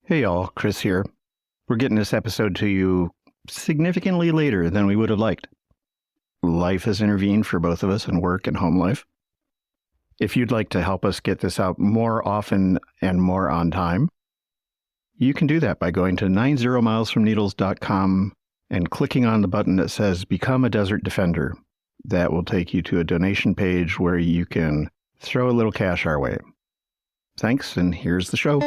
Hey y'all, Chris here. We're getting this episode to you significantly later than we would have liked. Life has intervened for both of us in work and home life. If you'd like to help us get this out more often and more on time, you can do that by going to 90milesfromneedles.com and clicking on the button that says Become a Desert Defender. That will take you to a donation page where you can throw a little cash our way. Thanks, and here's the show.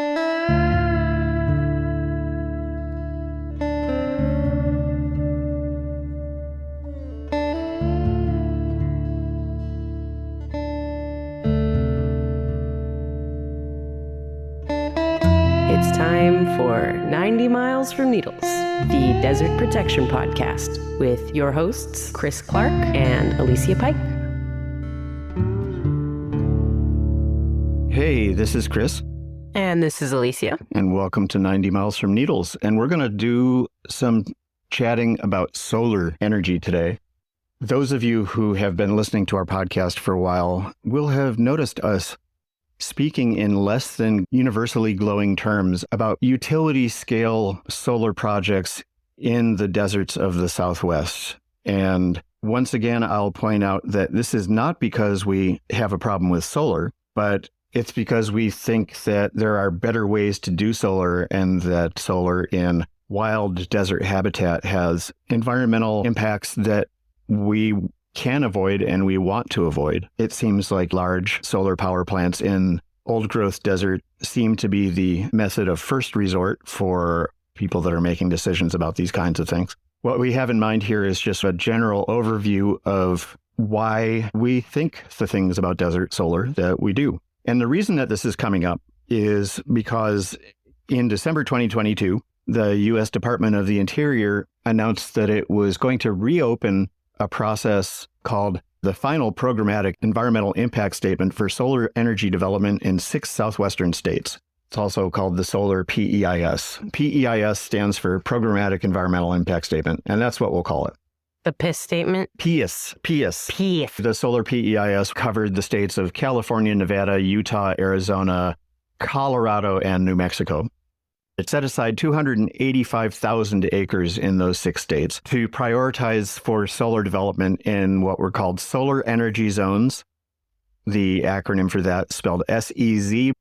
It's time for 90 Miles from Needles, the Desert Protection Podcast, with your hosts, Chris Clark and Alicia Pike. Hey, this is Chris. And this is Alicia. And welcome to 90 Miles from Needles. And we're going to do some chatting about solar energy today. Those of you who have been listening to our podcast for a while will have noticed us speaking in less than universally glowing terms about utility scale solar projects in the deserts of the Southwest. And once again, I'll point out that this is not because we have a problem with solar, but it's because we think that there are better ways to do solar and that solar in wild desert habitat has environmental impacts that we can avoid and we want to avoid. It seems like large solar power plants in old growth desert seem to be the method of first resort for people that are making decisions about these kinds of things. What we have in mind here is just a general overview of why we think the things about desert solar that we do. And the reason that this is coming up is because in December 2022, the U.S. Department of the Interior announced that it was going to reopen a process called the Final Programmatic Environmental Impact Statement for Solar Energy Development in 6 southwestern states. It's also called the Solar PEIS. PEIS stands for Programmatic Environmental Impact Statement, and that's what we'll call it. The PIS statement? PEIS. PIS. The Solar PEIS covered the states of California, Nevada, Utah, Arizona, Colorado, and New Mexico. It set aside 285,000 acres in those 6 states to prioritize for solar development in what were called solar energy zones. The acronym for that spelled SEZ.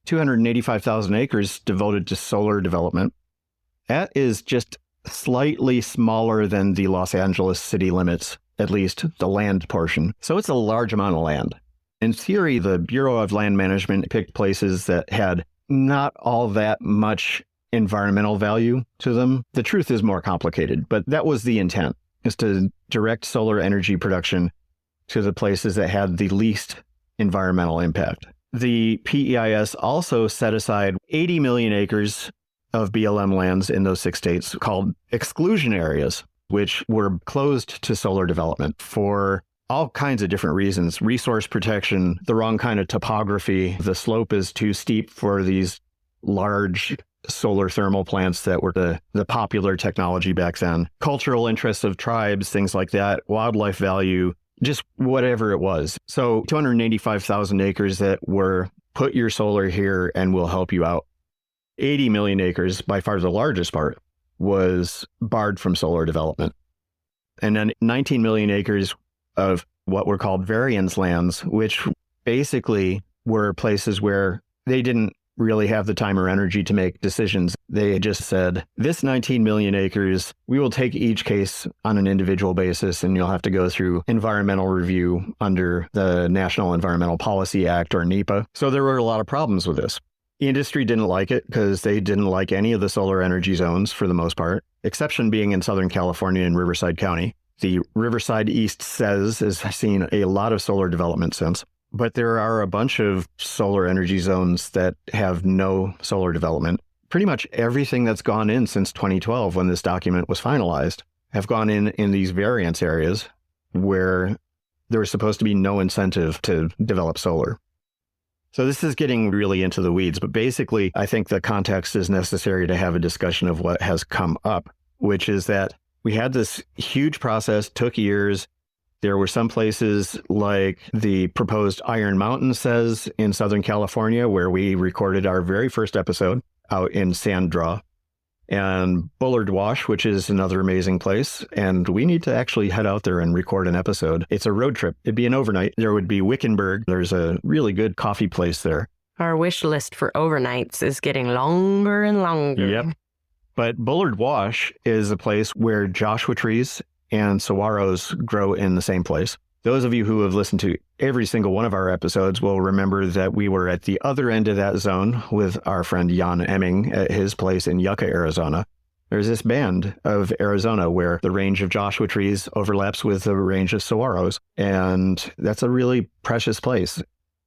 285,000 acres devoted to solar development. That is just slightly smaller than the Los Angeles city limits, at least the land portion. So it's a large amount of land. In theory, the Bureau of Land Management picked places that had not all that much environmental value to them. The truth is more complicated, but that was the intent, is to direct solar energy production to the places that had the least environmental impact. The PEIS also set aside 80 million acres of BLM lands in those 6 states called exclusion areas, which were closed to solar development for all kinds of different reasons. Resource protection, the wrong kind of topography, the slope is too steep for these large solar thermal plants that were the popular technology back then. Cultural interests of tribes, things like that, wildlife value, just whatever it was. So 285,000 acres that were put your solar here and we'll help you out. 80 million acres, by far the largest part, was barred from solar development. And then 19 million acres of what were called variance lands, which basically were places where they didn't really have the time or energy to make decisions. They just said, this 19 million acres, we will take each case on an individual basis, and you'll have to go through environmental review under the National Environmental Policy Act, or NEPA. So there were a lot of problems with this. The industry didn't like it because they didn't like any of the solar energy zones for the most part, exception being in Southern California and Riverside County. The Riverside East SEZ has seen a lot of solar development since, but there are a bunch of solar energy zones that have no solar development. Pretty much everything that's gone in since 2012, when this document was finalized, have gone in these variance areas where there was supposed to be no incentive to develop solar. So this is getting really into the weeds, but basically, I think the context is necessary to have a discussion of what has come up, which is that we had this huge process, took years. There were some places like the proposed Iron Mountain says in Southern California, where we recorded our very first episode out in Sand Draw, and Bullard Wash, which is another amazing place. And we need to actually head out there and record an episode. It's a road trip. It'd be an overnight. There would be Wickenburg. There's a really good coffee place there. Our wish list for overnights is getting longer and longer. Yep. But Bullard Wash is a place where Joshua trees and saguaros grow in the same place. Those of you who have listened to every single one of our episodes will remember that we were at the other end of that zone with our friend Jan Emming at his place in Yucca, Arizona. There's this band of Arizona where the range of Joshua trees overlaps with the range of saguaros, and that's a really precious place.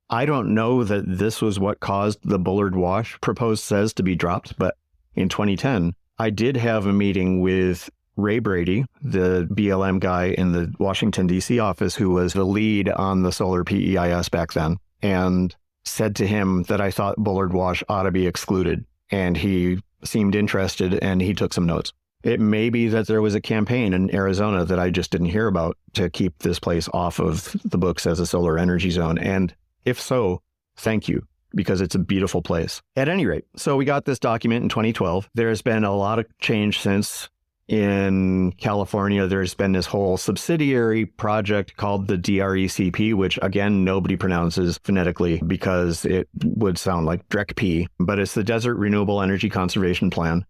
I don't know that this was what caused the Bullard Wash proposed says to be dropped, but in 2010, I did have a meeting with Ray Brady, the BLM guy in the Washington, D.C. office, who was the lead on the solar PEIS back then, and said to him that I thought Bullard Wash ought to be excluded. And he seemed interested, and he took some notes. It may be that there was a campaign in Arizona that I just didn't hear about to keep this place off of the books as a solar energy zone. And if so, thank you, because it's a beautiful place. At any rate, so we got this document in 2012. There's been a lot of change since. In California, there's been this whole subsidiary project called the DRECP, which again, nobody pronounces phonetically because it would sound like DRECP, but it's the Desert Renewable Energy Conservation Plan,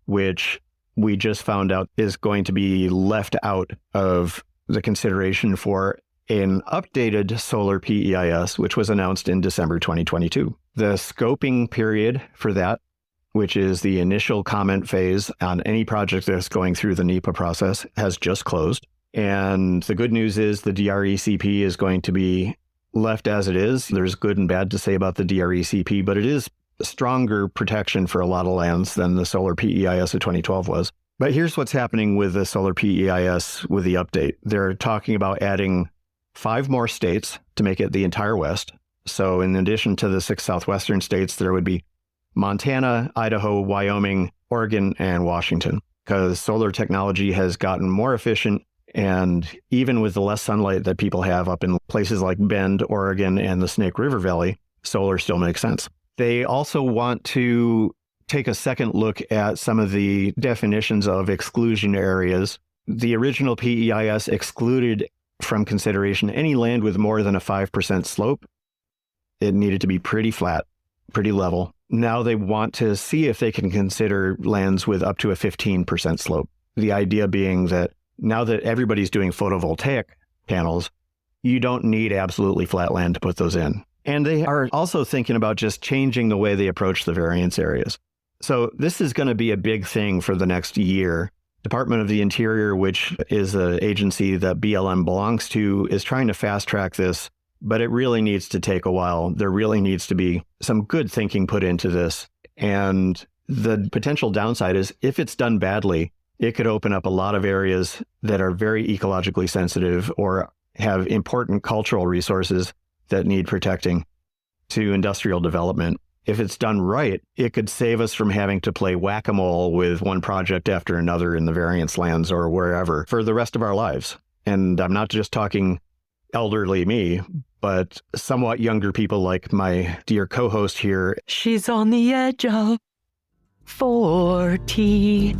which we just found out is going to be left out of the consideration for an updated solar PEIS, which was announced in December 2022. The scoping period for that, which is the initial comment phase on any project that's going through the NEPA process, has just closed. And the good news is the DRECP is going to be left as it is. There's good and bad to say about the DRECP, but it is stronger protection for a lot of lands than the solar PEIS of 2012 was. But here's what's happening with the solar PEIS with the update. They're talking about adding 5 more states to make it the entire West. So in addition to the 6 southwestern states, there would be Montana, Idaho, Wyoming, Oregon, and Washington, because solar technology has gotten more efficient. And even with the less sunlight that people have up in places like Bend, Oregon, and the Snake River Valley, solar still makes sense. They also want to take a second look at some of the definitions of exclusion areas. The original PEIS excluded from consideration any land with more than a 5% slope. It needed to be pretty flat, pretty level. Now they want to see if they can consider lands with up to a 15% slope. The idea being that now that everybody's doing photovoltaic panels, you don't need absolutely flat land to put those in. And they are also thinking about just changing the way they approach the variance areas. So this is going to be a big thing for the next year. Department of the Interior, which is an agency that BLM belongs to, is trying to fast track this. But it really needs to take a while. There really needs to be some good thinking put into this. And the potential downside is if it's done badly, it could open up a lot of areas that are very ecologically sensitive or have important cultural resources that need protecting to industrial development. If it's done right, it could save us from having to play whack-a-mole with one project after another in the variance lands or wherever for the rest of our lives. And I'm not just talking elderly me, but somewhat younger people like my dear co-host here. She's on the edge of 40.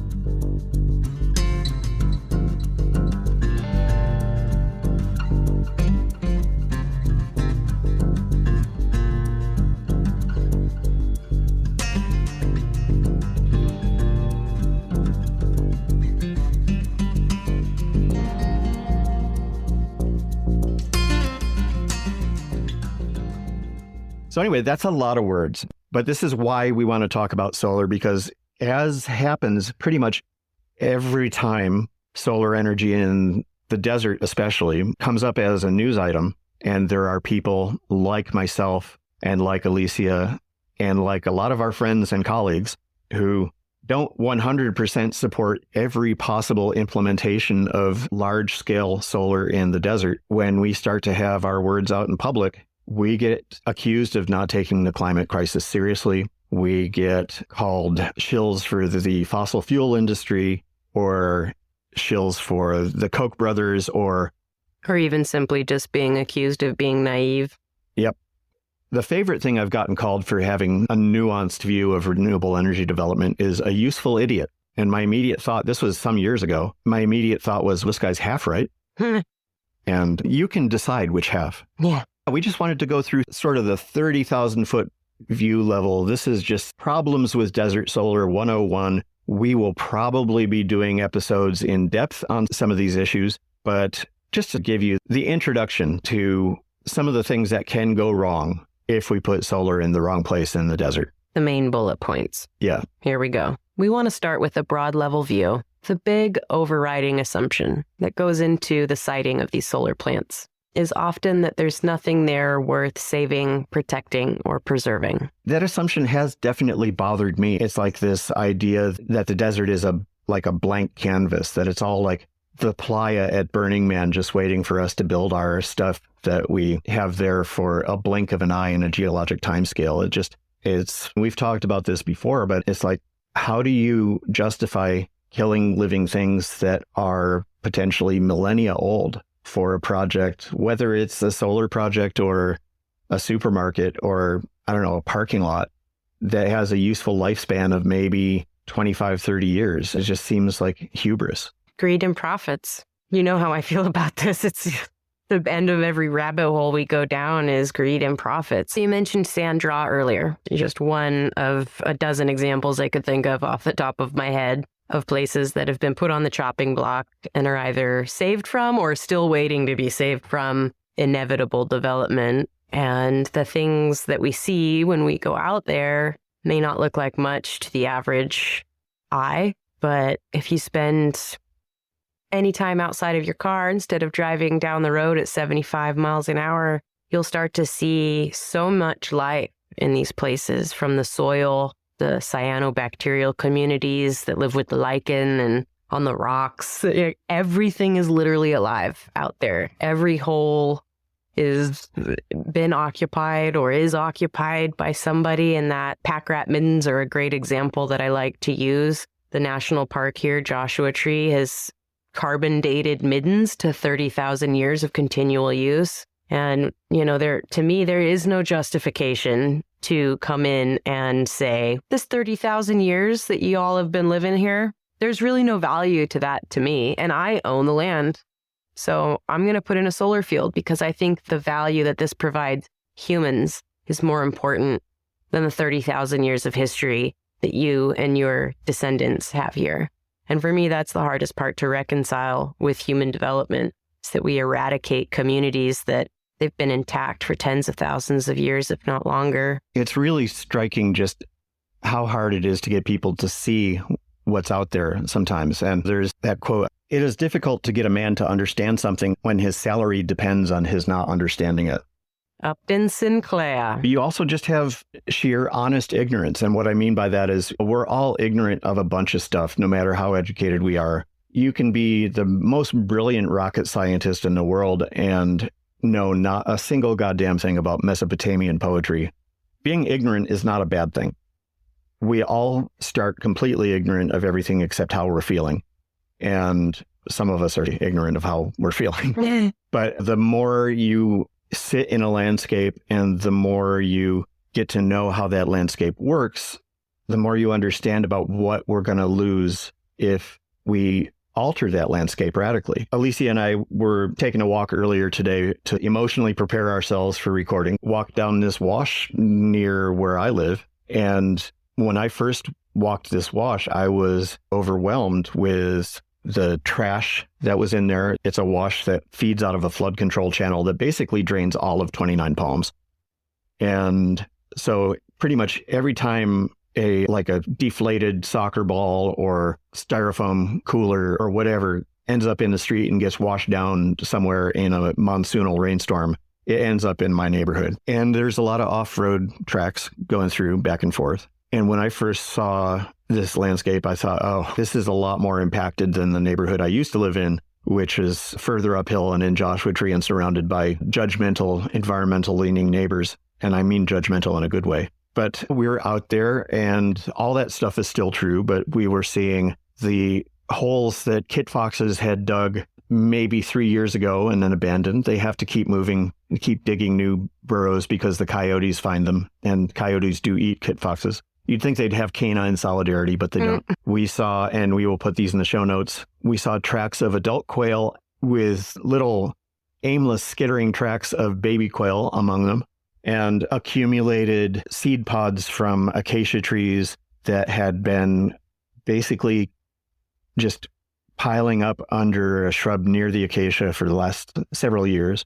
So anyway, that's a lot of words, but this is why we want to talk about solar, because as happens pretty much every time solar energy in the desert especially comes up as a news item, and there are people like myself and like Alicia and like a lot of our friends and colleagues who don't 100% support every possible implementation of large-scale solar in the desert. When we start to have our words out in public, we get accused of not taking the climate crisis seriously. We get called shills for the fossil fuel industry, or shills for the Koch brothers, or Or even simply just being accused of being naive. Yep. The favorite thing I've gotten called for having a nuanced view of renewable energy development is a useful idiot. And my immediate thought, this was some years ago, my immediate thought was, this guy's half right. And you can decide which half. Yeah. We just wanted to go through sort of the 30,000 foot view level. This is just problems with desert solar 101. We will probably be doing episodes in depth on some of these issues, but just to give you the introduction to some of the things that can go wrong if we put solar in the wrong place in the desert. The main bullet points. Yeah. Here we go. We want to start with a broad level view. The big overriding assumption that goes into the siting of these solar plants is often that there's nothing there worth saving, protecting, or preserving. That assumption has definitely bothered me. It's like this idea that the desert is like a blank canvas, that it's all like the playa at Burning Man just waiting for us to build our stuff that we have there for a blink of an eye in a geologic timescale. We've talked about this before, but it's like, how do you justify killing living things that are potentially millennia old for a project, whether it's a solar project or a supermarket or, I don't know, a parking lot that has a useful lifespan of maybe 25, 30 years? It just seems like hubris. Greed and profits. You know how I feel about this. It's the end of every rabbit hole we go down is greed and profits. You mentioned sand draw earlier. Just one of a dozen examples I could think of off the top of my head of places that have been put on the chopping block and are either saved from or still waiting to be saved from inevitable development. And the things that we see when we go out there may not look like much to the average eye, but if you spend any time outside of your car instead of driving down the road at 75 miles an hour, you'll start to see so much life in these places, from the soil, the cyanobacterial communities that live with the lichen and on the rocks. Everything is literally alive out there. Every hole is been occupied or is occupied by somebody, and that pack rat middens are a great example that I like to use. The national park here, Joshua Tree, has carbon dated middens to 30,000 years of continual use. And, to me, there is no justification to come in and say, this 30,000 years that you all have been living here, there's really no value to that to me. And I own the land. So I'm going to put in a solar field because I think the value that this provides humans is more important than the 30,000 years of history that you and your descendants have here. And for me, that's the hardest part to reconcile with human development, is that we eradicate communities that they've been intact for tens of thousands of years, if not longer. It's really striking just how hard it is to get people to see what's out there sometimes. And there's that quote, "It is difficult to get a man to understand something when his salary depends on his not understanding it." Upton Sinclair. You also just have sheer honest ignorance. And what I mean by that is we're all ignorant of a bunch of stuff, no matter how educated we are. You can be the most brilliant rocket scientist in the world and know not a single goddamn thing about Mesopotamian poetry. Being ignorant is not a bad thing. We all start completely ignorant of everything except how we're feeling. And some of us are ignorant of how we're feeling. But the more you sit in a landscape and the more you get to know how that landscape works, the more you understand about what we're going to lose if we alter that landscape radically. Alicia and I were taking a walk earlier today to emotionally prepare ourselves for recording. Walked down this wash near where I live. And when I first walked this wash, I was overwhelmed with the trash that was in there. It's a wash that feeds out of a flood control channel that basically drains all of 29 Palms. And so pretty much every time a deflated soccer ball or styrofoam cooler or whatever ends up in the street and gets washed down somewhere in a monsoonal rainstorm, it ends up in my neighborhood. And there's a lot of off-road tracks going through back and forth. And when I first saw this landscape, I thought, oh, this is a lot more impacted than the neighborhood I used to live in, which is further uphill and in Joshua Tree and surrounded by judgmental, environmental-leaning neighbors. And I mean judgmental in a good way. But we were out there and all that stuff is still true, but we were seeing the holes that kit foxes had dug maybe 3 years ago and then abandoned. They have to keep moving, keep digging new burrows because the coyotes find them, and coyotes do eat kit foxes. You'd think they'd have canine solidarity, but they don't. We saw, and we will put these in the show notes, we saw tracks of adult quail with little aimless skittering tracks of baby quail among them, and accumulated seed pods from acacia trees that had been basically just piling up under a shrub near the acacia for the last several years.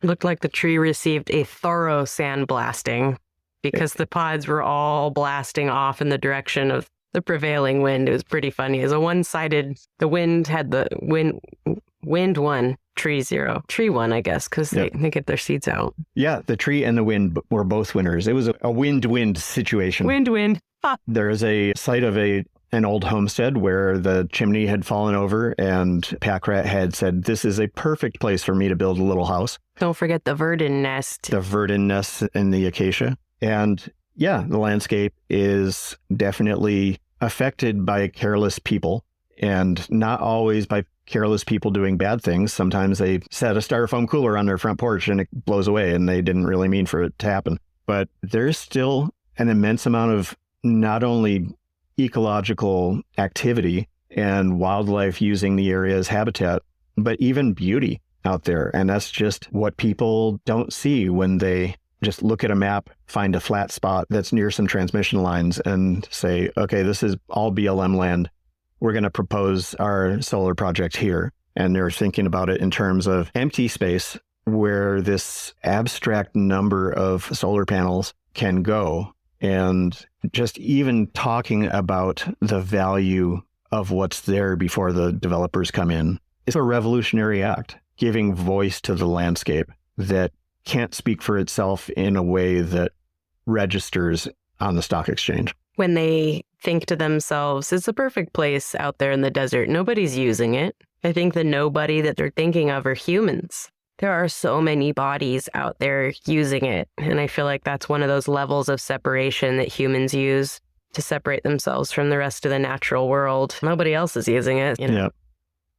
Looked like the tree received a thorough sandblasting because the pods were all blasting off in the direction of the prevailing wind. It was pretty funny. It was a one-sided, the wind had the wind won, tree zero. Tree won, I guess, because they get their seeds out. Yeah, the tree and the wind were both winners. It was a wind-wind situation. Wind. There is a site of an old homestead where the chimney had fallen over, and Pack Rat had said, this is a perfect place for me to build a little house. Don't forget the verdin nest. The verdin nest in the acacia. And yeah, the landscape is definitely affected by careless people, and not always by careless people doing bad things. Sometimes they set a styrofoam cooler on their front porch and it blows away, and they didn't really mean for it to happen. But there's still an immense amount of not only ecological activity and wildlife using the area as habitat, but even beauty out there. And that's just what people don't see when they just look at a map, find a flat spot that's near some transmission lines and say, okay, this is all BLM land. We're going to propose our solar project here. And they're thinking about it in terms of empty space where this abstract number of solar panels can go. And just even talking about the value of what's there before the developers come in is a revolutionary act, giving voice to the landscape that can't speak for itself in a way that registers on the stock exchange. When they think to themselves, it's a perfect place out there in the desert. Nobody's using it. I think the nobody that they're thinking of are humans. There are so many bodies out there using it. And I feel like that's one of those levels of separation that humans use to separate themselves from the rest of the natural world. Nobody else is using it. Yeah.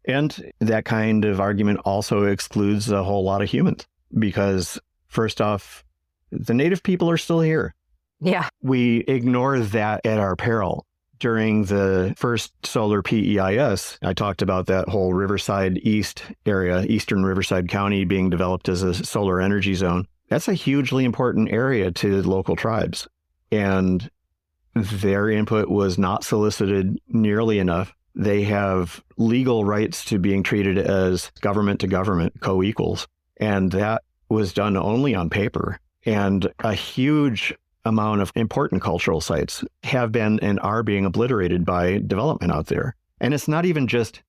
And that kind of argument also excludes a whole lot of humans because, first off, the native people are still here. Yeah. We ignore that at our peril. During the first solar PEIS, I talked about that whole Riverside East area, Eastern Riverside County, being developed as a solar energy zone. That's a hugely important area to local tribes. And their input was not solicited nearly enough. They have legal rights to being treated as government to government co-equals. And that was done only on paper. And a huge amount of important cultural sites have been and are being obliterated by development out there. And it's not even just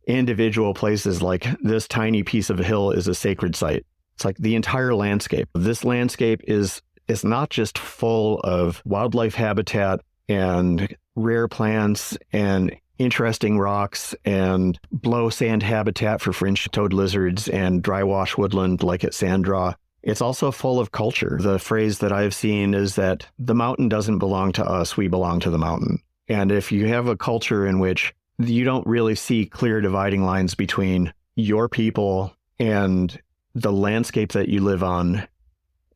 individual places like this tiny piece of a hill is a sacred site. It's like the entire landscape. This landscape is not just full of wildlife habitat and rare plants and interesting rocks and blow sand habitat for fringed-toed lizards and dry wash woodland like at Sanddraw. It's also full of culture. The phrase that I've seen is that the mountain doesn't belong to us, we belong to the mountain. And if you have a culture in which you don't really see clear dividing lines between your people and the landscape that you live on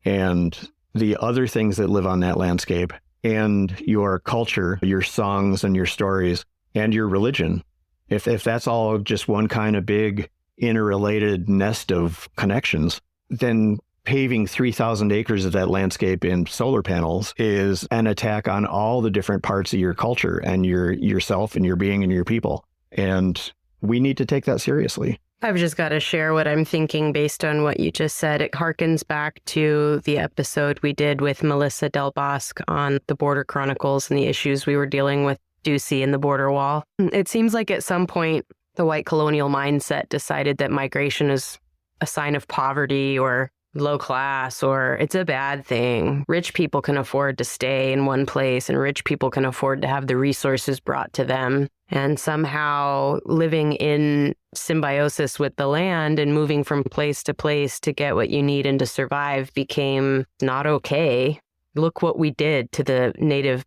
and the other things that live on that landscape and your culture, your songs and your stories and your religion, if that's all just one kind of big interrelated nest of connections, then paving 3,000 acres of that landscape in solar panels is an attack on all the different parts of your culture and yourself and your being and your people. And we need to take that seriously. I've just got to share what I'm thinking based on what you just said. It harkens back to the episode we did with Melissa Del Bosque on the Border Chronicles and the issues we were dealing with Ducey and the border wall. It seems like at some point, the white colonial mindset decided that migration is a sign of poverty or low class, or it's a bad thing. Rich people can afford to stay in one place, and rich people can afford to have the resources brought to them. And somehow living in symbiosis with the land and moving from place to get what you need and to survive became not okay. Look what we did to the native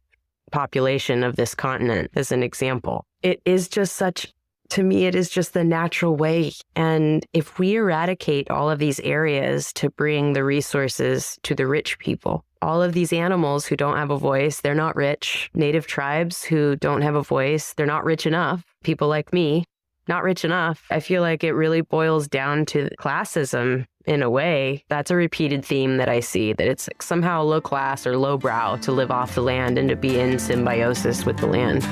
population of this continent as an example. It is just such To me, it is just the natural way. And if we eradicate all of these areas to bring the resources to the rich people, all of these animals who don't have a voice, they're not rich. Native tribes who don't have a voice, they're not rich enough. People like me, not rich enough. I feel like it really boils down to classism in a way. That's a repeated theme that I see, that it's like somehow low class or low brow to live off the land and to be in symbiosis with the land.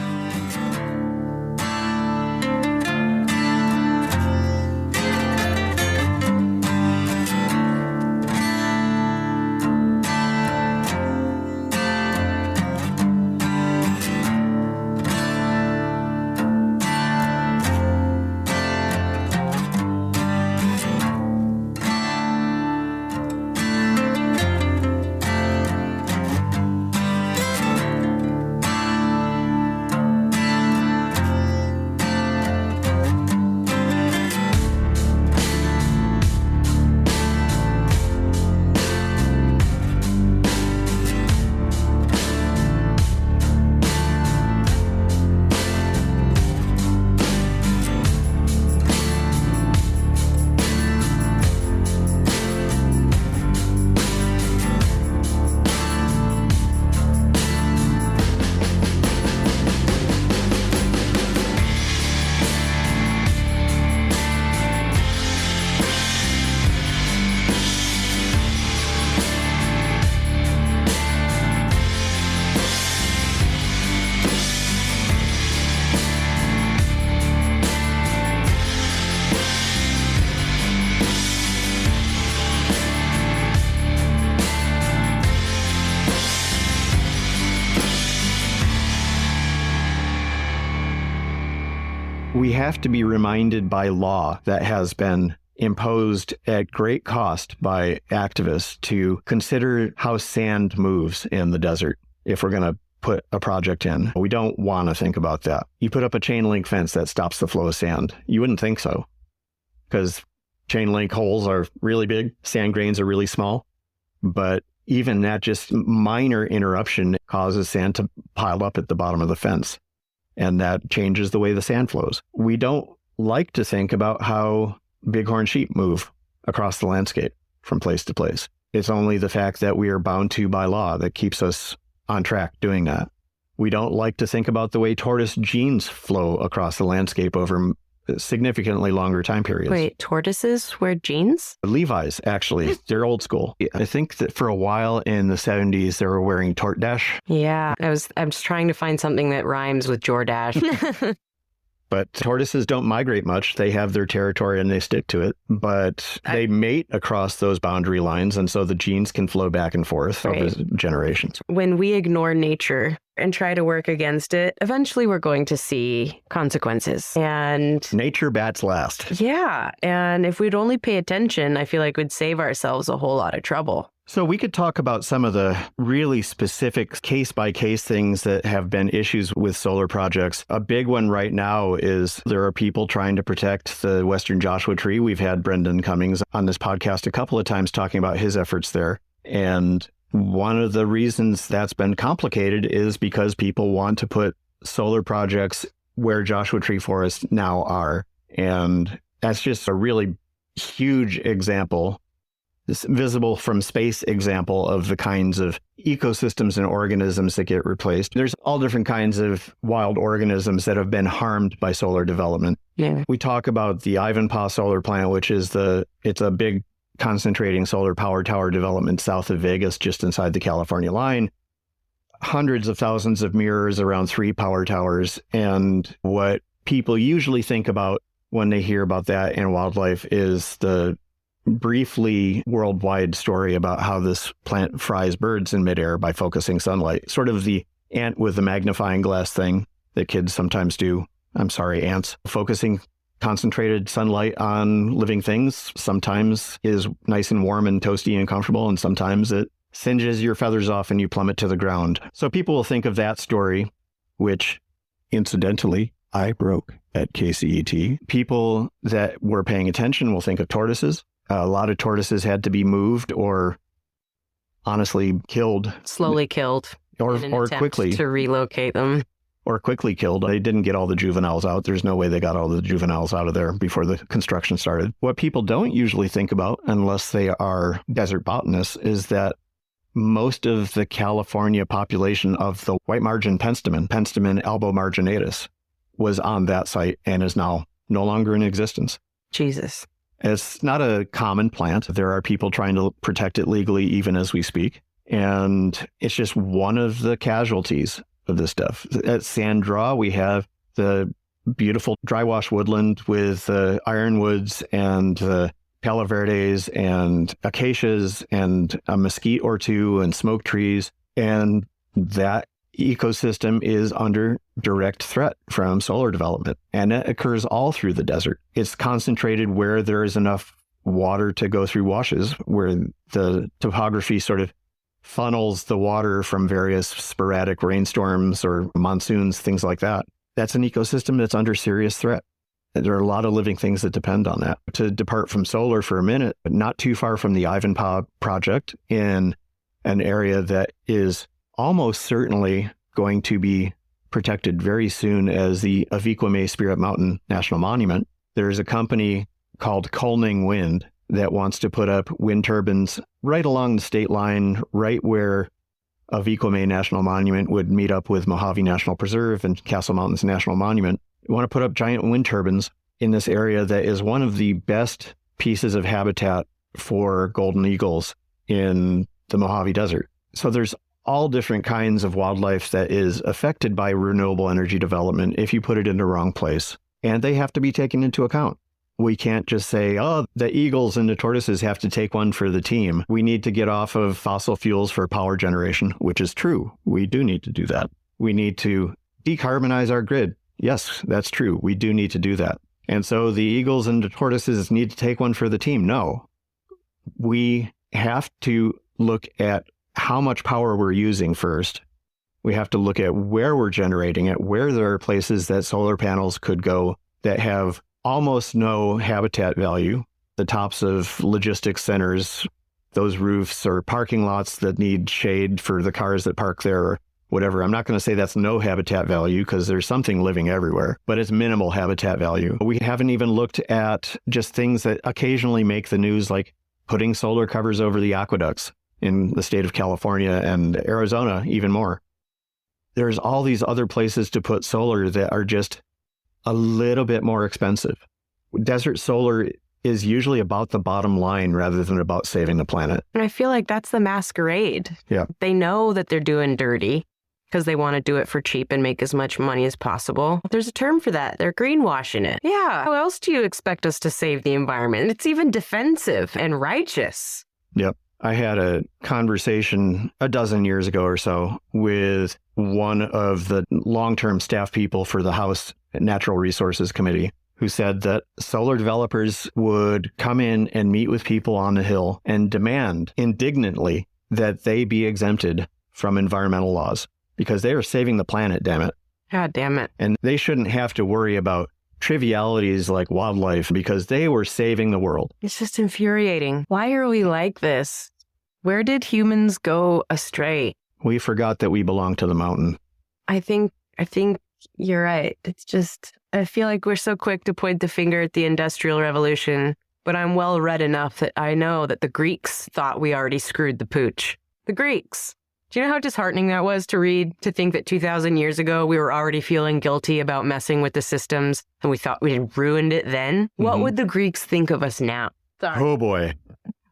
We have to be reminded by law that has been imposed at great cost by activists to consider how sand moves in the desert if we're going to put a project in. We don't want to think about that. You put up a chain link fence that stops the flow of sand. You wouldn't think so, because chain link holes are really big, sand grains are really small, but even that just minor interruption causes sand to pile up at the bottom of the fence. And that changes the way the sand flows. We don't like to think about how bighorn sheep move across the landscape from place to place. It's only the fact that we are bound to by law that keeps us on track doing that. We don't like to think about the way tortoise genes flow across the landscape over significantly longer time periods. Wait, tortoises wear jeans? Levi's, actually, they're old school. I think that for a while in the 70s, they were wearing tort dash. Yeah, I'm just trying to find something that rhymes with Jordache. But tortoises don't migrate much. They have their territory and they stick to it. But they mate across those boundary lines. And so the genes can flow back and forth over generations. When we ignore nature and try to work against it, eventually we're going to see consequences. And nature bats last. Yeah. And if we'd only pay attention, I feel like we'd save ourselves a whole lot of trouble. So we could talk about some of the really specific case-by-case things that have been issues with solar projects. A big one right now is there are people trying to protect the Western Joshua Tree. We've had Brendan Cummings on this podcast a couple of times talking about his efforts there. And one of the reasons that's been complicated is because people want to put solar projects where Joshua Tree forests now are. And that's just a really huge example, this visible from space example of the kinds of ecosystems and organisms that get replaced. There's all different kinds of wild organisms that have been harmed by solar development. Yeah. We talk about the Ivanpah solar plant, which is it's a big concentrating solar power tower development south of Vegas, just inside the California line. Hundreds of thousands of mirrors around 3 power towers. And what people usually think about when they hear about that in wildlife is the briefly worldwide story about how this plant fries birds in midair by focusing sunlight. Sort of the ant with the magnifying glass thing that kids sometimes do. I'm sorry, ants. Focusing concentrated sunlight on living things sometimes is nice and warm and toasty and comfortable, and sometimes it singes your feathers off and you plummet to the ground. So people will think of that story, which incidentally, I broke at KCET. People that were paying attention will think of tortoises. A lot of tortoises had to be moved or honestly killed. Slowly killed. Or quickly. To relocate them. or quickly killed. They didn't get all the juveniles out. There's no way they got all the juveniles out of there before the construction started. What people don't usually think about, unless they are desert botanists, is that most of the California population of the white margin penstemon, Penstemon albomarginatus, was on that site and is now no longer in existence. Jesus. It's not a common plant. There are people trying to protect it legally even as we speak. And it's just one of the casualties of this stuff. At San Dra, we have the beautiful dry wash woodland with ironwoods and Palo Verdes and acacias and a mesquite or two and smoke trees. And that ecosystem is under direct threat from solar development. And it occurs all through the desert. It's concentrated where there is enough water to go through washes, where the topography sort of funnels the water from various sporadic rainstorms or monsoons, things like that. That's an ecosystem that's under serious threat. There are a lot of living things that depend on that. To depart from solar for a minute, but not too far from the Ivanpah project in an area that is almost certainly going to be protected very soon as the Aviquame Spirit Mountain National Monument. There's a company called Colning Wind that wants to put up wind turbines right along the state line, right where Aviquame National Monument would meet up with Mojave National Preserve and Castle Mountains National Monument. We want to put up giant wind turbines in this area that is one of the best pieces of habitat for golden eagles in the Mojave Desert. So there's all different kinds of wildlife that is affected by renewable energy development if you put it in the wrong place. And they have to be taken into account. We can't just say, oh, the eagles and the tortoises have to take one for the team. We need to get off of fossil fuels for power generation, which is true. We do need to do that. We need to decarbonize our grid. Yes, that's true. We do need to do that. And so the eagles and the tortoises need to take one for the team. No, we have to look at how much power we're using first. We have to look at where we're generating it, where there are places that solar panels could go that have almost no habitat value. The tops of logistics centers, those roofs or parking lots that need shade for the cars that park there or whatever. I'm not going to say that's no habitat value because there's something living everywhere, but it's minimal habitat value. We haven't even looked at just things that occasionally make the news, like putting solar covers over the aqueducts in the state of California and Arizona, even more. There's all these other places to put solar that are just a little bit more expensive. Desert solar is usually about the bottom line rather than about saving the planet. And I feel like that's the masquerade. Yeah. They know that they're doing dirty because they want to do it for cheap and make as much money as possible. There's a term for that. They're greenwashing it. Yeah. How else do you expect us to save the environment? It's even defensive and righteous. Yep. I had a conversation a dozen years ago or so with one of the long-term staff people for the House Natural Resources Committee who said that solar developers would come in and meet with people on the Hill and demand indignantly that they be exempted from environmental laws because they are saving the planet, damn it. God damn it. And they shouldn't have to worry about trivialities like wildlife because they were saving the world. It's just infuriating. Why are we like this? Where did humans go astray? We forgot that we belong to the mountain. I think you're right. It's just, I feel like we're so quick to point the finger at the Industrial Revolution, but I'm well read enough that I know that the Greeks thought we already screwed the pooch. The Greeks. Do you know how disheartening that was to read, to think that 2,000 years ago we were already feeling guilty about messing with the systems and we thought we had ruined it then? Mm-hmm. What would the Greeks think of us now? Sorry. Oh boy.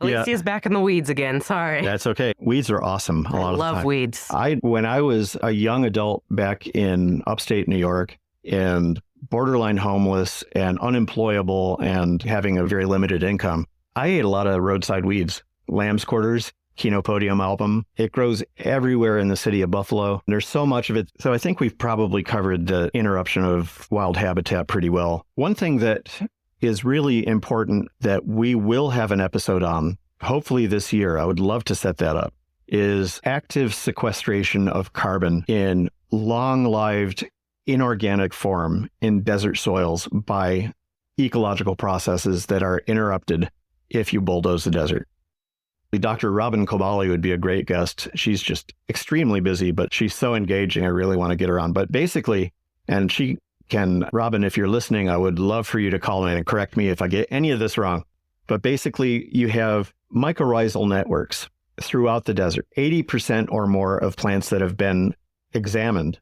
Alicia's back in the weeds again. Sorry. That's okay. Weeds are awesome a lot of the time. I love weeds. When I was a young adult back in upstate New York and borderline homeless and unemployable and having a very limited income, I ate a lot of roadside weeds. Lamb's quarters, Chenopodium album. It grows everywhere in the city of Buffalo. There's so much of it. So I think we've probably covered the interruption of wild habitat pretty well. One thing that is really important that we will have an episode on, hopefully this year, I would love to set that up, is active sequestration of carbon in long-lived inorganic form in desert soils by ecological processes that are interrupted if you bulldoze the desert. Dr. Robin Kobali would be a great guest. She's just extremely busy, but she's so engaging. I really want to get her on. But basically, and she can, Robin, if you're listening, I would love for you to call in and correct me if I get any of this wrong. But basically, you have mycorrhizal networks throughout the desert. 80% or more of plants that have been examined,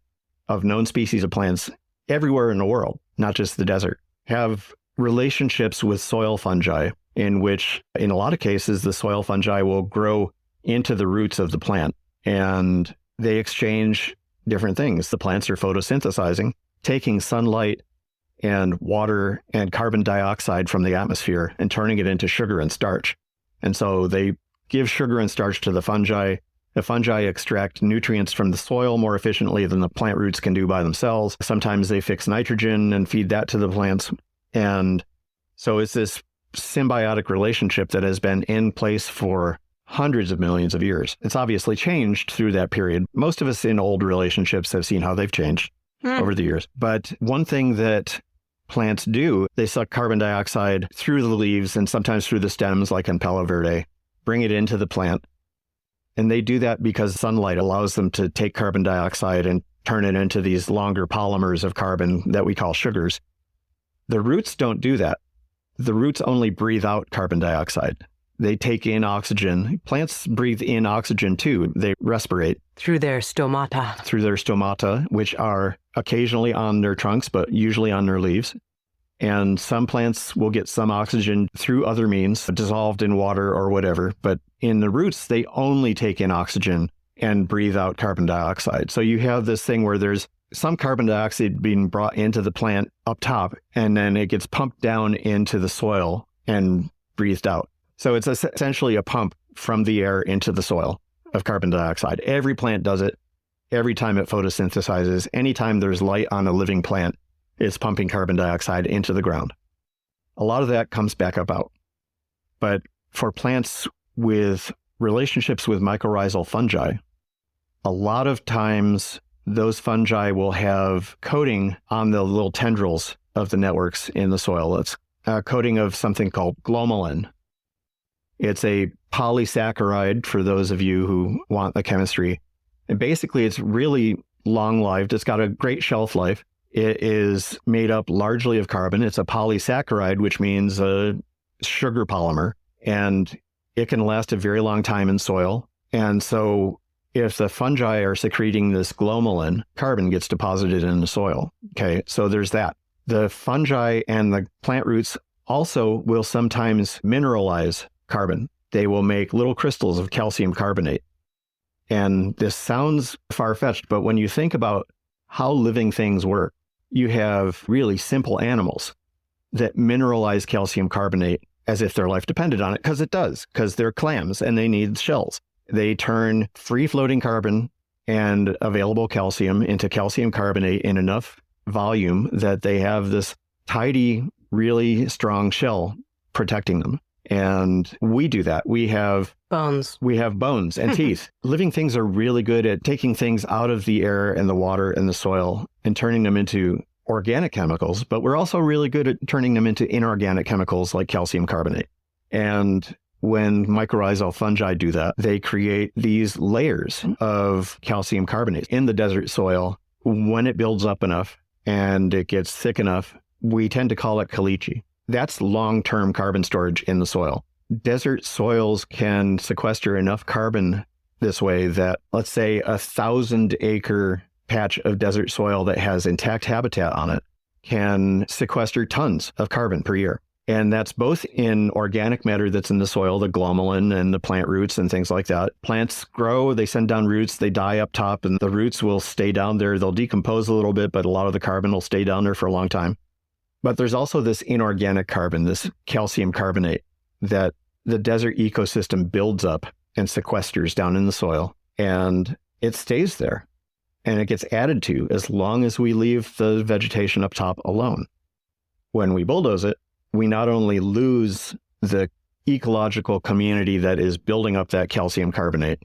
of known species of plants everywhere in the world, not just the desert, have relationships with soil fungi, in which, in a lot of cases, the soil fungi will grow into the roots of the plant, and they exchange different things. The plants are photosynthesizing, taking sunlight and water and carbon dioxide from the atmosphere and turning it into sugar and starch. And so they give sugar and starch to the fungi. The fungi extract nutrients from the soil more efficiently than the plant roots can do by themselves. Sometimes they fix nitrogen and feed that to the plants. And so it's this symbiotic relationship that has been in place for hundreds of millions of years. It's obviously changed through that period. Most of us in old relationships have seen how they've changed over the years. But one thing that plants do, they suck carbon dioxide through the leaves and sometimes through the stems, like in Palo Verde, bring it into the plant. And they do that because sunlight allows them to take carbon dioxide and turn it into these longer polymers of carbon that we call sugars. The roots don't do that. The roots only breathe out carbon dioxide. They take in oxygen. Plants breathe in oxygen too. They respirate. Through their stomata. Through their stomata, which are occasionally on their trunks, but usually on their leaves. And some plants will get some oxygen through other means, dissolved in water or whatever. But in the roots, they only take in oxygen and breathe out carbon dioxide. So you have this thing where there's some carbon dioxide being brought into the plant up top, and then it gets pumped down into the soil and breathed out. So it's essentially a pump from the air into the soil of carbon dioxide. Every plant does it. Every time it photosynthesizes, anytime there's light on a living plant, it's pumping carbon dioxide into the ground. A lot of that comes back up out. But for plants with relationships with mycorrhizal fungi, a lot of times those fungi will have coating on the little tendrils of the networks in the soil. It's a coating of something called glomalin. It's a polysaccharide for those of you who want the chemistry. And basically, it's really long-lived. It's got a great shelf life. It is made up largely of carbon. It's a polysaccharide, which means a sugar polymer, and it can last a very long time in soil. And so if the fungi are secreting this glomalin, carbon gets deposited in the soil. Okay, so there's that. The fungi and the plant roots also will sometimes mineralize carbon. They will make little crystals of calcium carbonate. And this sounds far-fetched, but when you think about how living things work, you have really simple animals that mineralize calcium carbonate as if their life depended on it, because it does, because they're clams and they need shells. They turn free-floating carbon and available calcium into calcium carbonate in enough volume that they have this tidy, really strong shell protecting them. And we do that. We have bones. We have bones and teeth. Living things are really good at taking things out of the air and the water and the soil and turning them into organic chemicals, but we're also really good at turning them into inorganic chemicals like calcium carbonate. And when mycorrhizal fungi do that, they create these layers of calcium carbonate in the desert soil. When it builds up enough and it gets thick enough, we tend to call it caliche. That's long-term carbon storage in the soil. Desert soils can sequester enough carbon this way that, let's say, 1,000-acre patch of desert soil that has intact habitat on it can sequester tons of carbon per year. And that's both in organic matter that's in the soil, the glomalin and the plant roots and things like that. Plants grow, they send down roots, they die up top, and the roots will stay down there. They'll decompose a little bit, but a lot of the carbon will stay down there for a long time. But there's also this inorganic carbon, this calcium carbonate, that the desert ecosystem builds up and sequesters down in the soil. And it stays there. And it gets added to as long as we leave the vegetation up top alone. When we bulldoze it, we not only lose the ecological community that is building up that calcium carbonate,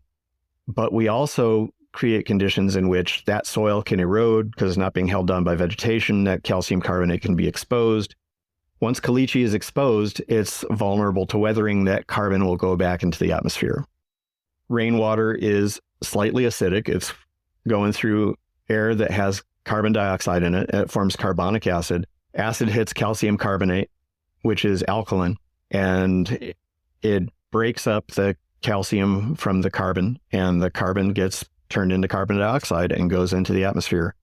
but we also create conditions in which that soil can erode because it's not being held down by vegetation. That calcium carbonate can be exposed. Once caliche is exposed, it's vulnerable to weathering. That carbon will go back into the atmosphere. Rainwater is slightly acidic. It's going through air that has carbon dioxide in it. It forms carbonic acid. Acid hits calcium carbonate, which is alkaline, and it breaks up the calcium from the carbon, and the carbon gets turned into carbon dioxide and goes into the atmosphere.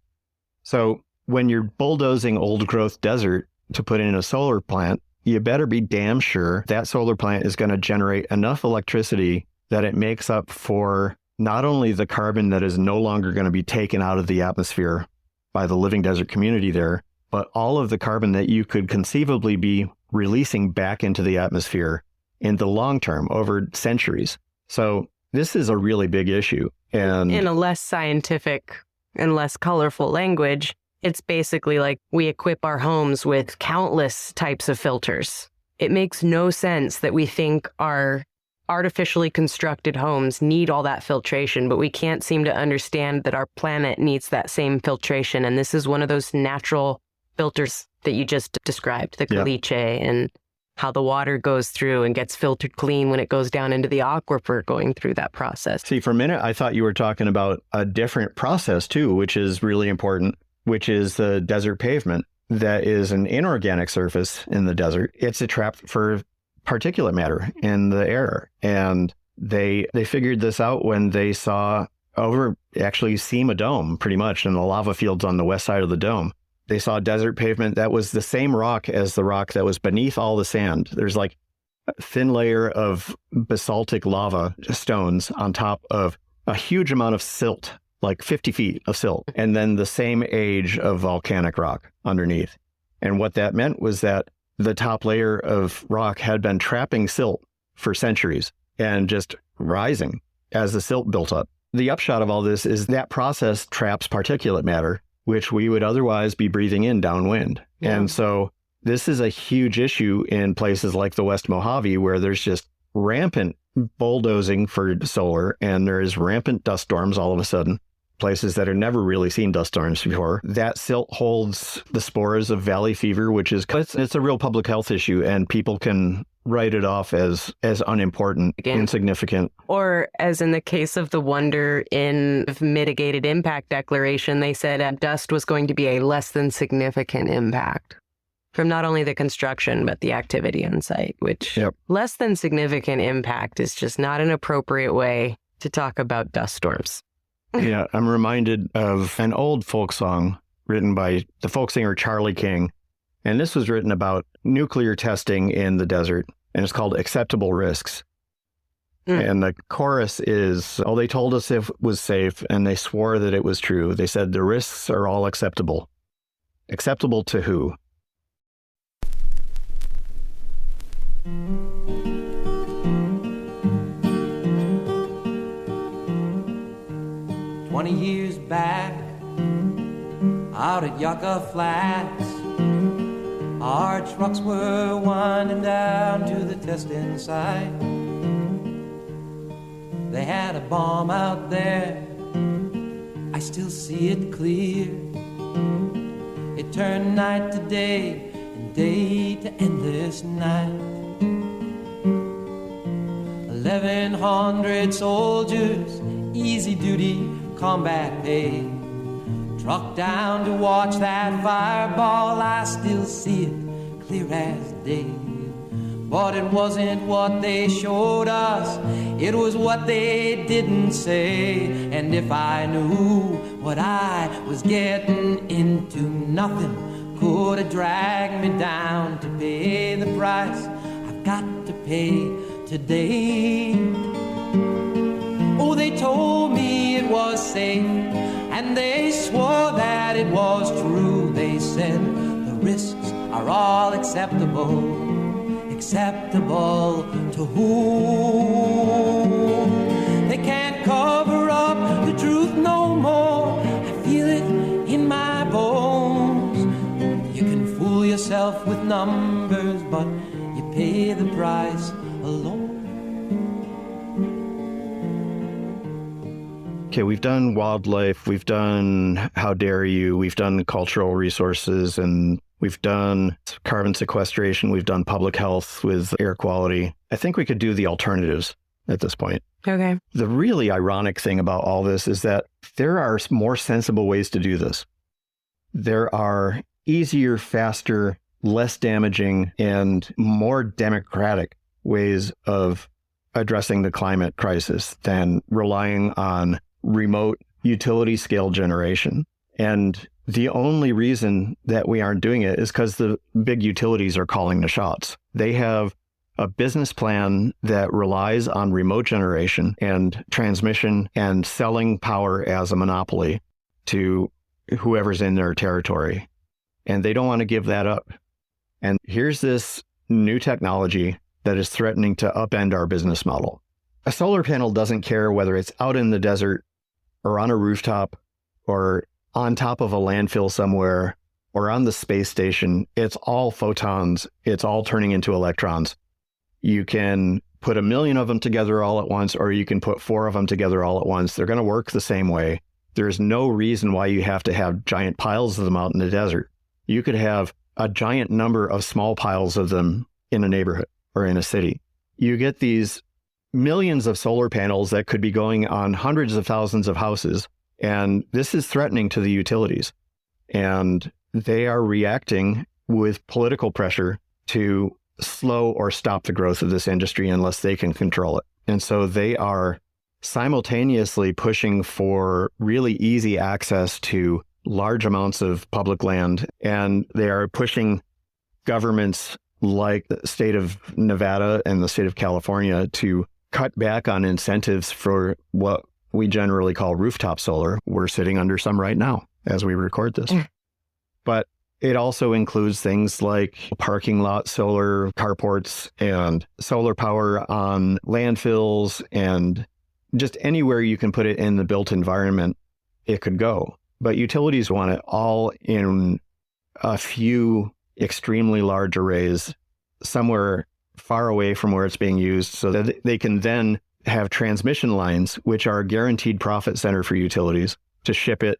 So when you're bulldozing old growth desert to put in a solar plant, you better be damn sure that solar plant is going to generate enough electricity that it makes up for not only the carbon that is no longer going to be taken out of the atmosphere by the living desert community there, but all of the carbon that you could conceivably be releasing back into the atmosphere in the long term over centuries. So this is a really big issue. And in a less scientific and less colorful language, it's basically like we equip our homes with countless types of filters. It makes no sense that we think our artificially constructed homes need all that filtration, but we can't seem to understand that our planet needs that same filtration. And this is one of those natural filters that you just described, the caliche, and how the water goes through and gets filtered clean when it goes down into the aquifer going through that process. See, for a minute, I thought you were talking about a different process too, which is really important, which is the desert pavement. That is an inorganic surface in the desert. It's a trap for particulate matter in the air. And they figured this out when they saw actually Sima Dome, pretty much, in the lava fields on the west side of the dome. They saw desert pavement that was the same rock as the rock that was beneath all the sand. There's like a thin layer of basaltic lava stones on top of a huge amount of silt, like 50 feet of silt, and then the same age of volcanic rock underneath. And what that meant was that the top layer of rock had been trapping silt for centuries and just rising as the silt built up. The upshot of all this is that process traps particulate matter, which we would otherwise be breathing in downwind. Yeah. And so this is a huge issue in places like the West Mojave, where there's just rampant bulldozing for solar, and there's rampant dust storms all of a sudden, places that have never really seen dust storms before. That silt holds the spores of valley fever, which is, it's a real public health issue, and people can write it off as unimportant, insignificant. Or as in the case of the Wonder in mitigated impact declaration, they said dust was going to be a less than significant impact from not only the construction, but the activity on site, which less than significant impact is just not an appropriate way to talk about dust storms. Yeah, I'm reminded of an old folk song written by the folk singer Charlie King. And this was written about nuclear testing in the desert, and it's called Acceptable Risks. And the chorus is, they told us it was safe, and they swore that it was true. They said the risks are all acceptable. Acceptable to who? 20 years back, out at Yucca Flats, our trucks were winding down to the testing site. They had a bomb out there, I still see it clear. It turned night to day and day to endless night. 1,100 soldiers, easy duty combat pay, trucked down to watch that fireball. I still see it clear as day. But it wasn't what they showed us, it was what they didn't say. And if I knew what I was getting into, nothing could have dragged me down to pay the price I've got to pay today. Oh, they told me it was safe, and they swore that it was true. They said the risks are all acceptable. Acceptable to whom? They can't cover up the truth no more. I feel it in my bones. You can fool yourself with numbers, but you pay the price alone. okay, we've done wildlife, we've done how dare you, we've done cultural resources, and we've done carbon sequestration, we've done public health with air quality. I think we could do the alternatives at this point. Okay. The really ironic thing about all this is that there are more sensible ways to do this. There are easier, faster, less damaging, and more democratic ways of addressing the climate crisis than relying on remote utility scale generation. And the only reason that we aren't doing it is because the big utilities are calling the shots. They have a business plan that relies on remote generation and transmission and selling power as a monopoly to whoever's in their territory. And they don't want to give that up. And here's this new technology that is threatening to upend our business model. A solar panel doesn't care whether it's out in the desert or on a rooftop or on top of a landfill somewhere or on the space station. It's all photons. It's all turning into electrons. You can put 1 million of them together all at once, or you can put 4 of them together all at once. They're going to work the same way. There's no reason why you have to have giant piles of them out in the desert. You could have a giant number of small piles of them in a neighborhood or in a city. You get these millions of solar panels that could be going on hundreds of thousands of houses. And this is threatening to the utilities. And they are reacting with political pressure to slow or stop the growth of this industry unless they can control it. And so they are simultaneously pushing for really easy access to large amounts of public land. And they are pushing governments like the state of Nevada and the state of California to cut back on incentives for what we generally call rooftop solar. We're sitting under some right now as we record this. But it also includes things like parking lot solar, carports, and solar power on landfills, and just anywhere you can put it in the built environment, it could go. But utilities want it all in a few extremely large arrays somewhere far away from where it's being used so that they can then have transmission lines, which are a guaranteed profit center for utilities, to ship it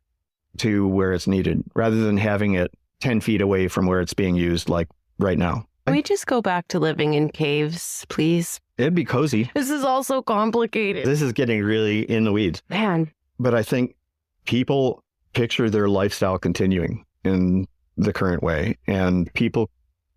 to where it's needed, rather than having it 10 feet away from where it's being used, like right now. Can we just go back to living in caves, please? It'd be cozy. This is all so complicated. This is getting really in the weeds. Man. But I think people picture their lifestyle continuing in the current way. And people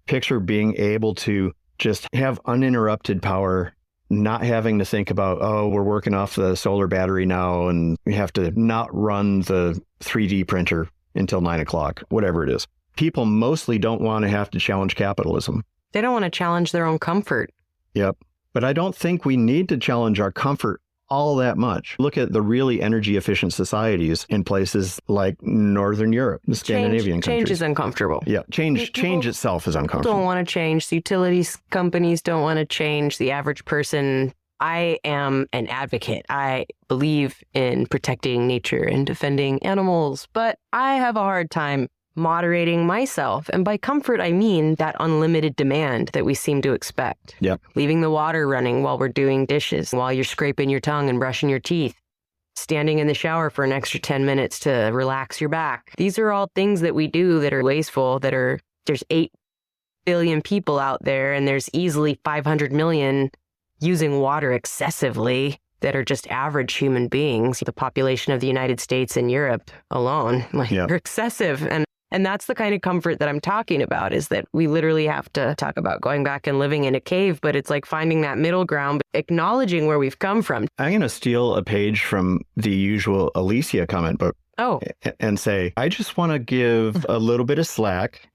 picture being able to just have uninterrupted power, not having to think about, oh, we're working off the solar battery now and we have to not run the 3D printer until 9 o'clock, whatever it is. People mostly don't want to have to challenge capitalism. They don't want to challenge their own comfort. Yep. But I don't think we need to challenge our comfort all that much. Look at the really energy efficient societies in places like Northern Europe, the Scandinavian countries. Change is uncomfortable. Yeah, change itself is uncomfortable. Don't want to change. The utilities companies don't want to change. The average person. I am an advocate. I believe in protecting nature and defending animals, but I have a hard time moderating myself. And by comfort, I mean that unlimited demand that we seem to expect. Yep. Leaving the water running while we're doing dishes, while you're scraping your tongue and brushing your teeth, standing in the shower for an extra 10 minutes to relax your back. These are all things that we do that are wasteful, there's 8 billion people out there, and there's easily 500 million using water excessively that are just average human beings. The population of the United States and Europe alone, are excessive. And that's the kind of comfort that I'm talking about, is that we literally have to talk about going back and living in a cave, but it's like finding that middle ground, acknowledging where we've come from. I'm going to steal a page from the usual Alicia comment book and say, I just want to give a little bit of slack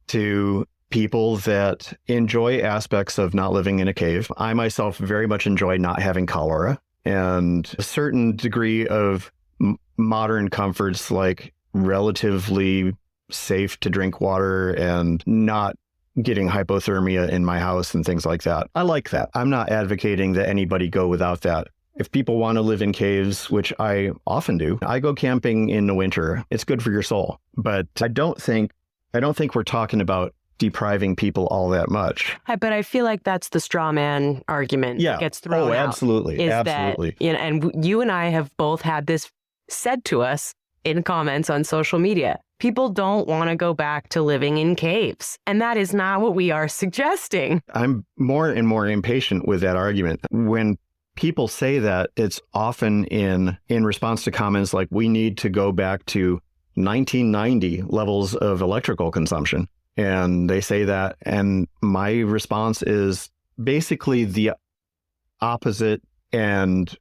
to people that enjoy aspects of not living in a cave. I myself very much enjoy not having cholera, and a certain degree of modern comforts like relatively safe to drink water and not getting hypothermia in my house and things like that. I like that. I'm not advocating that anybody go without that. If people want to live in caves, which I often do, I go camping in the winter. It's good for your soul. But I don't think we're talking about depriving people all that much. But I feel like that's the straw man argument that gets thrown out. Absolutely. Absolutely. That, and you and I have both had this said to us in comments on social media. People don't want to go back to living in caves. And that is not what we are suggesting. I'm more and more impatient with that argument. When people say that, it's often in response to comments like, we need to go back to 1990 levels of electrical consumption. And they say that. And my response is basically the opposite and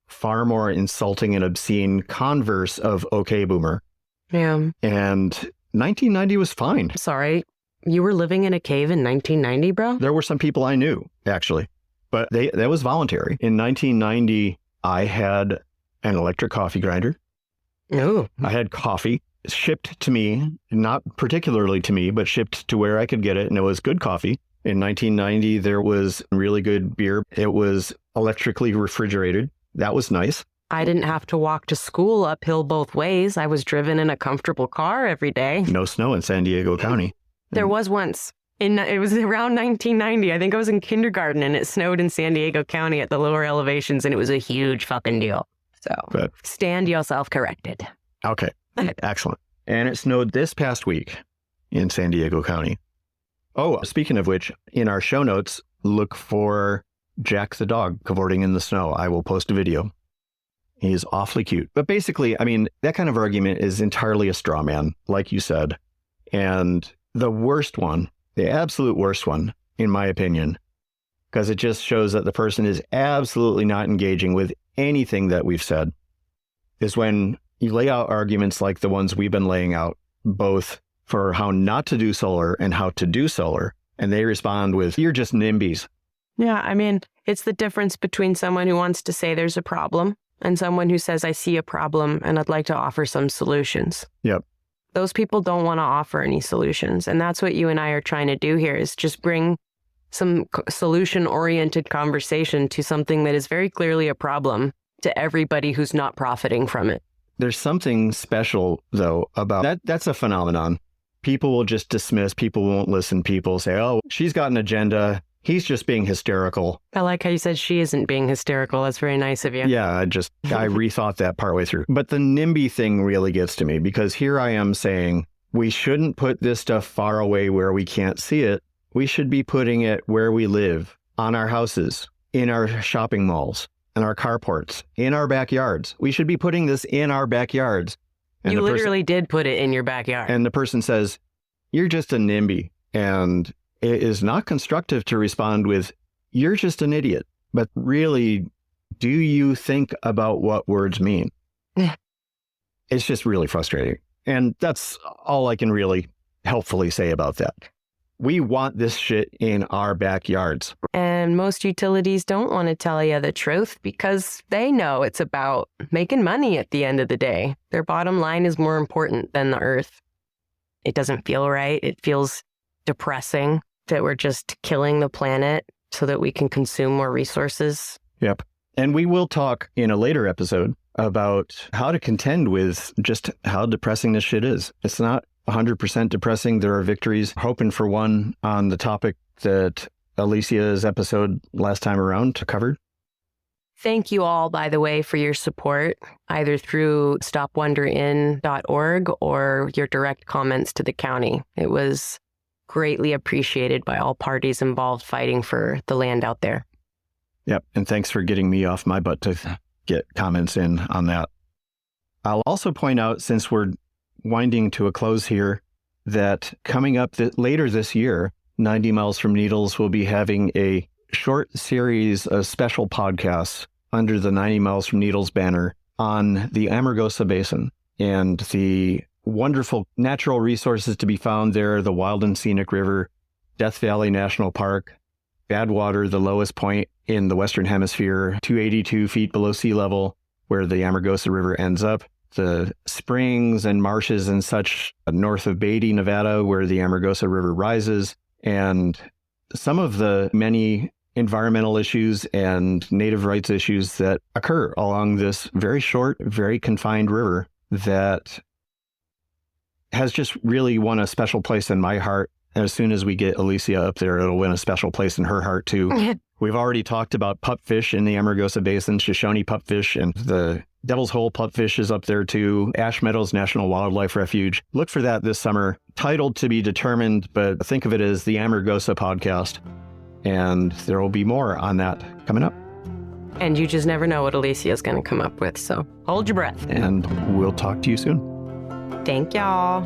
far more insulting and obscene converse of okay, boomer. Yeah. And 1990 was fine. Sorry, you were living in a cave in 1990, bro? There were some people I knew, actually, but that was voluntary. In 1990, I had an electric coffee grinder. Oh. I had coffee shipped to me, not particularly to me, but shipped to where I could get it, and it was good coffee. In 1990, there was really good beer. It was electrically refrigerated. That was nice. I didn't have to walk to school uphill both ways. I was driven in a comfortable car every day. No snow in San Diego County. There was once. It was around 1990. I think I was in kindergarten and it snowed in San Diego County at the lower elevations and it was a huge fucking deal. So stand yourself corrected. Okay. Excellent. And it snowed this past week in San Diego County. Oh, speaking of which, in our show notes, look for Jack the dog cavorting in the snow. I will post a video. He is awfully cute. But basically, I mean, that kind of argument is entirely a straw man, like you said. And the worst one, the absolute worst one, in my opinion, because it just shows that the person is absolutely not engaging with anything that we've said, is when you lay out arguments like the ones we've been laying out, both for how not to do solar and how to do solar. And they respond with, you're just NIMBYs. Yeah, I mean, it's the difference between someone who wants to say there's a problem and someone who says, I see a problem and I'd like to offer some solutions. Yep. Those people don't want to offer any solutions. And that's what you and I are trying to do here is just bring some solution-oriented conversation to something that is very clearly a problem to everybody who's not profiting from it. There's something special, though, about that. That's a phenomenon. People will just dismiss, people won't listen, people say, oh, she's got an agenda. He's just being hysterical. I like how you said she isn't being hysterical. That's very nice of you. Yeah, I rethought that partway through. But the NIMBY thing really gets to me because here I am saying we shouldn't put this stuff far away where we can't see it. We should be putting it where we live, on our houses, in our shopping malls, in our carports, in our backyards. We should be putting this in our backyards. And you literally did put it in your backyard. And the person says, you're just a NIMBY. And it is not constructive to respond with, you're just an idiot. But really, do you think about what words mean? It's just really frustrating. And that's all I can really helpfully say about that. We want this shit in our backyards. And most utilities don't want to tell you the truth because they know it's about making money at the end of the day. Their bottom line is more important than the earth. It doesn't feel right. It feels depressing that we're just killing the planet so that we can consume more resources. Yep. And we will talk in a later episode about how to contend with just how depressing this shit is. It's not 100% depressing. There are victories. Hoping for one on the topic that Alicia's episode last time around covered. Thank you all, by the way, for your support, either through stopwonderin.org or your direct comments to the county. It was greatly appreciated by all parties involved fighting for the land out there. Yep. And thanks for getting me off my butt to get comments in on that. I'll also point out, since we're winding to a close here, that coming up later this year, 90 Miles from Needles will be having a short series of special podcasts under the 90 Miles from Needles banner on the Amargosa Basin and the wonderful natural resources to be found there, the wild and scenic river, Death Valley National Park, Badwater, the lowest point in the Western Hemisphere, 282 feet below sea level, where the Amargosa River ends up, the springs and marshes and such north of Beatty, Nevada, where the Amargosa River rises, and some of the many environmental issues and native rights issues that occur along this very short, very confined river that has just really won a special place in my heart As soon as we get Alicia up there, it'll win a special place in her heart, too. We've already talked about pupfish in the Amargosa Basin, Shoshone pupfish, and the Devil's Hole pupfish is up there, too. Ash Meadows National Wildlife Refuge. Look for that this summer. Titled to be determined, but think of it as the Amargosa podcast. And there will be more on that coming up. And you just never know what Alicia is going to come up with, so hold your breath. And we'll talk to you soon. Thank y'all.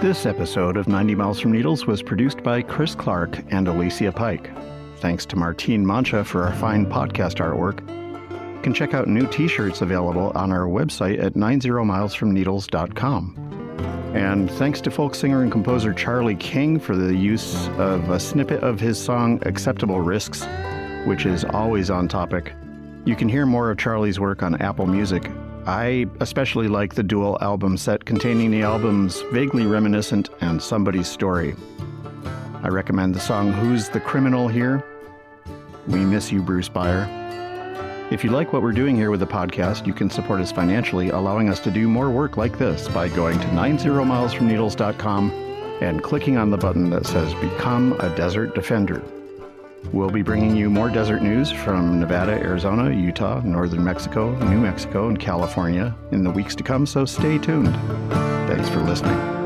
This episode of 90 Miles from Needles was produced by Chris Clark and Alicia Pike. Thanks to Martine Mancha for our fine podcast artwork. You can check out new t-shirts available on our website at 90milesfromneedles.com. And thanks to folk singer and composer Charlie King for the use of a snippet of his song Acceptable Risks, which is always on topic. You can hear more of Charlie's work on Apple Music. I especially like the dual album set containing the albums Vaguely Reminiscent and Somebody's Story. I recommend the song Who's the Criminal here? We miss you, Bruce Byer. If you like what we're doing here with the podcast, you can support us financially, allowing us to do more work like this by going to 90milesfromneedles.com and clicking on the button that says Become a Desert Defender. We'll be bringing you more desert news from Nevada, Arizona, Utah, northern Mexico, New Mexico, and California in the weeks to come, so stay tuned. Thanks for listening.